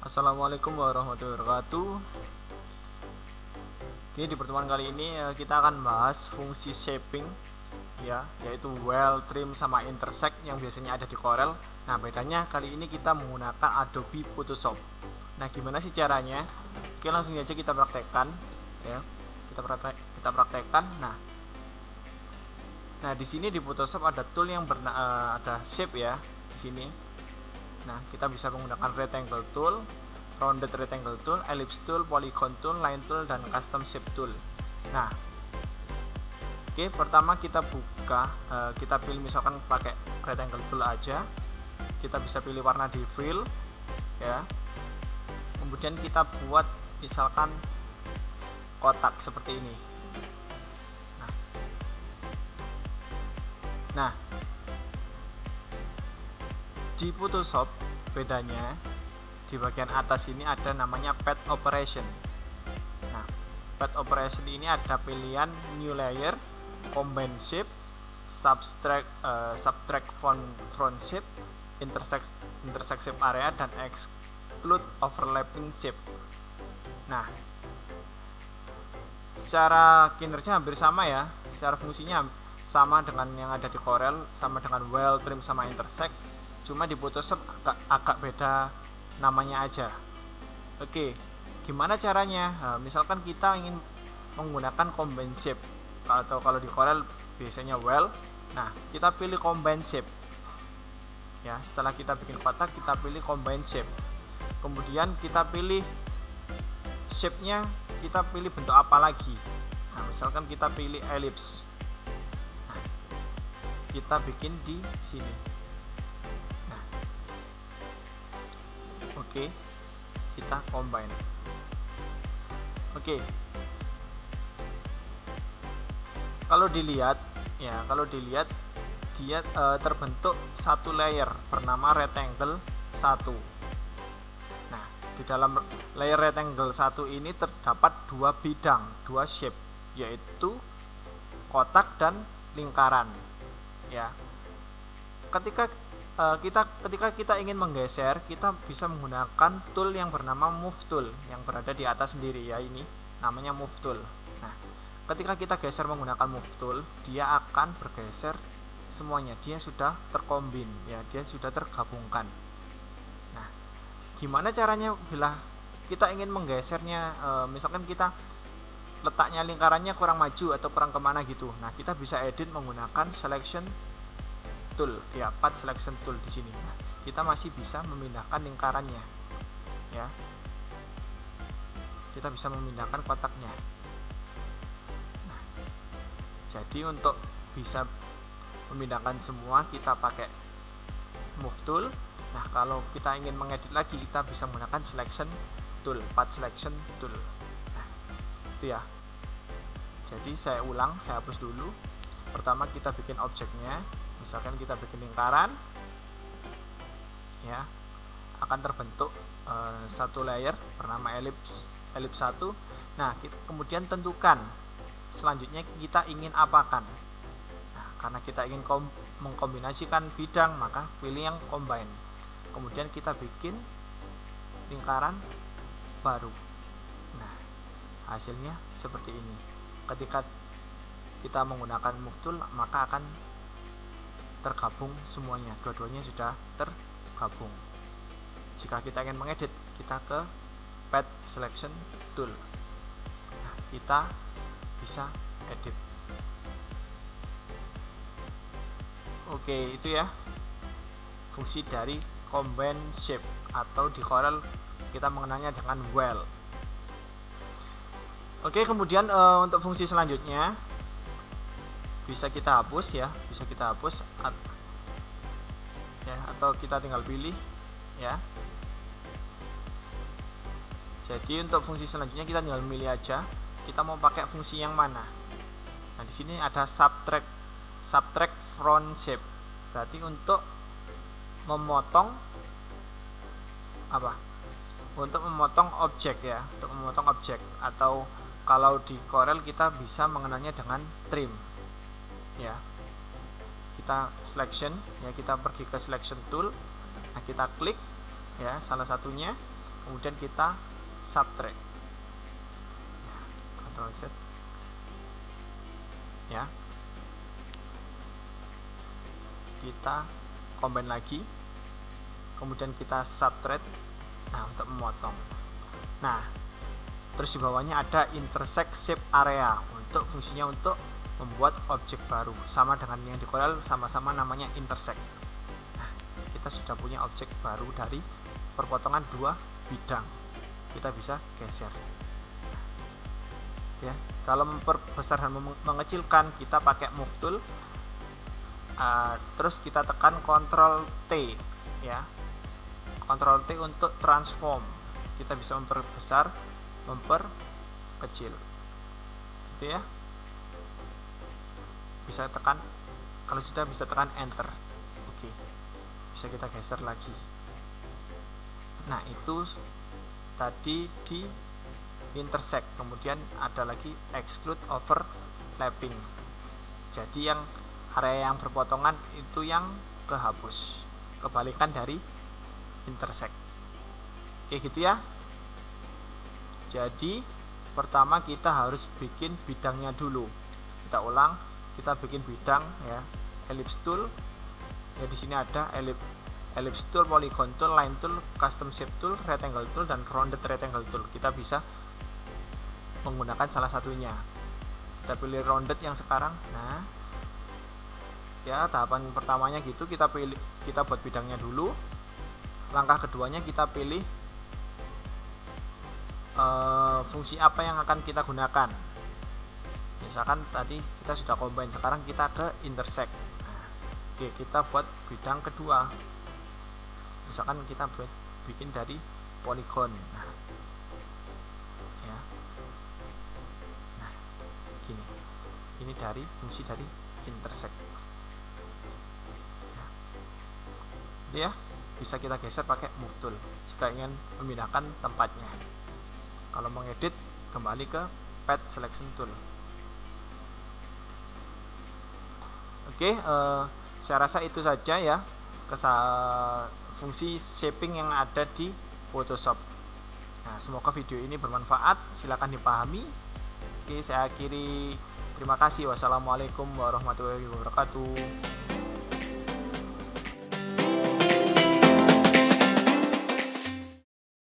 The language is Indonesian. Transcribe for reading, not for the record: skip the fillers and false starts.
Assalamualaikum warahmatullahi wabarakatuh. Oke, di pertemuan kali ini kita akan bahas fungsi shaping ya, yaitu well, trim, sama intersect yang biasanya ada di Corel. Nah, bedanya kali ini kita menggunakan Adobe Photoshop. Nah, gimana sih caranya? Oke, langsung aja kita praktekkan ya. Kita praktekkan. Nah, di sini di Photoshop ada tool yang ada shape ya di sini. Nah, kita bisa menggunakan rectangle tool, rounded rectangle tool, ellipse tool, polygon tool, line tool, dan custom shape tool. Nah, oke, pertama kita buka, kita pilih misalkan pakai rectangle tool aja. Kita bisa pilih warna di fill ya. Kemudian kita buat misalkan kotak seperti ini. Nah, di Photoshop bedanya di bagian atas ini ada namanya path operation. Nah, path operation ini ada pilihan new layer, combine shape, subtract front shape, intersect shape area, dan exclude overlapping shape. Nah, secara kinerja hampir sama ya, secara fungsinya sama dengan yang ada di Corel, sama dengan well, trim, sama intersect. Cuma di Photoshop agak beda namanya aja. Oke, gimana caranya? Nah, misalkan kita ingin menggunakan combine shape, atau kalau di Corel biasanya well. Nah, kita pilih combine shape ya. Setelah kita bikin kotak, kita pilih combine shape. Kemudian kita pilih shape-nya, kita pilih bentuk apa lagi. Nah, misalkan kita pilih ellipse. Nah, kita bikin di sini. Oke, kita combine. Oke, kalau dilihat dia terbentuk satu layer bernama rectangle 1. Nah, di dalam layer rectangle 1 ini terdapat dua bidang, dua shape, yaitu kotak dan lingkaran ya. Ketika kita ingin menggeser, kita bisa menggunakan tool yang bernama move tool yang berada di atas sendiri ya, ini namanya move tool. Nah, ketika kita geser menggunakan move tool, dia akan bergeser semuanya, dia sudah terkombin ya, dia sudah tergabungkan. Nah, gimana caranya bila kita ingin menggesernya, misalkan kita letaknya lingkarannya kurang maju atau kurang kemana gitu. Nah, kita bisa edit menggunakan selection tool ya, path selection tool di sini. Nah, kita masih bisa memindahkan lingkarannya ya, kita bisa memindahkan kotaknya. Nah, jadi untuk bisa memindahkan semua kita pakai move tool. Nah, kalau kita ingin mengedit lagi, kita bisa menggunakan selection tool, path selection tool. Nah, itu ya. Jadi saya ulang, saya hapus dulu. Pertama kita bikin objeknya, misalkan kita bikin lingkaran ya, akan terbentuk satu layer bernama ellipse 1. Nah, kemudian tentukan selanjutnya kita ingin apakan. Nah, karena kita ingin mengkombinasikan bidang, maka pilih yang combine. Kemudian kita bikin lingkaran baru. Nah, hasilnya seperti ini. Ketika kita menggunakan move tool, maka akan tergabung semuanya, dua-duanya sudah tergabung. Jika kita ingin mengedit, kita ke path selection tool. Nah, kita bisa edit. Oke, itu ya fungsi dari combine shape, atau di Corel kita mengenalnya dengan well. Oke, kemudian untuk fungsi selanjutnya bisa kita hapus ya, bisa kita hapus ya, atau kita tinggal pilih ya. Jadi untuk fungsi selanjutnya kita tinggal milih aja, kita mau pakai fungsi yang mana. Nah, di sini ada subtract front shape, berarti untuk memotong apa? Untuk memotong objek ya, untuk memotong objek. Atau kalau di Corel kita bisa mengenalnya dengan trim ya. Kita selection ya, kita pergi ke selection tool. Nah, kita klik ya salah satunya, kemudian kita subtract ya, Ctrl Z ya, kita combine lagi, kemudian kita subtract nah untuk memotong. Nah terus di bawahnya ada intersect shape area, untuk fungsinya untuk membuat objek baru, sama dengan yang di Corel, sama-sama namanya intersect. Nah, kita sudah punya objek baru dari perpotongan dua bidang, kita bisa geser ya. Kalau memperbesar dan mengecilkan kita pakai move tool, terus kita tekan Ctrl T ya, Ctrl T untuk transform, kita bisa memperbesar, memperkecil gitu ya. Bisa tekan, kalau sudah bisa tekan enter. Oke, bisa kita geser lagi. Nah itu tadi di intersect, kemudian ada lagi exclude overlapping, jadi yang area yang berpotongan itu yang kehapus, kebalikan dari intersect. Oke gitu ya. Jadi pertama kita harus bikin bidangnya dulu. Kita ulang, kita bikin bidang ya, ellipse tool ya, di sini ada ellipse tool, polygon tool, line tool, custom shape tool, rectangle tool, dan rounded rectangle tool. Kita bisa menggunakan salah satunya. Kita pilih rounded yang sekarang. Nah ya, tahapan pertamanya gitu, kita buat bidangnya dulu. Langkah keduanya kita pilih fungsi apa yang akan kita gunakan. Misalkan tadi kita sudah combine, sekarang kita ke intersect. Nah, oke, kita buat bidang kedua, misalkan kita bikin dari polygon. Nah ya, nah gini, ini dari fungsi dari intersect ya, bisa kita geser pakai move tool jika ingin memindahkan tempatnya. Kalau mengedit, kembali ke pad selection tool. Oke, saya rasa itu saja ya fungsi shaping yang ada di Photoshop. Nah, semoga video ini bermanfaat, silakan dipahami. Oke, saya akhiri. Terima kasih. Wassalamualaikum warahmatullahi wabarakatuh.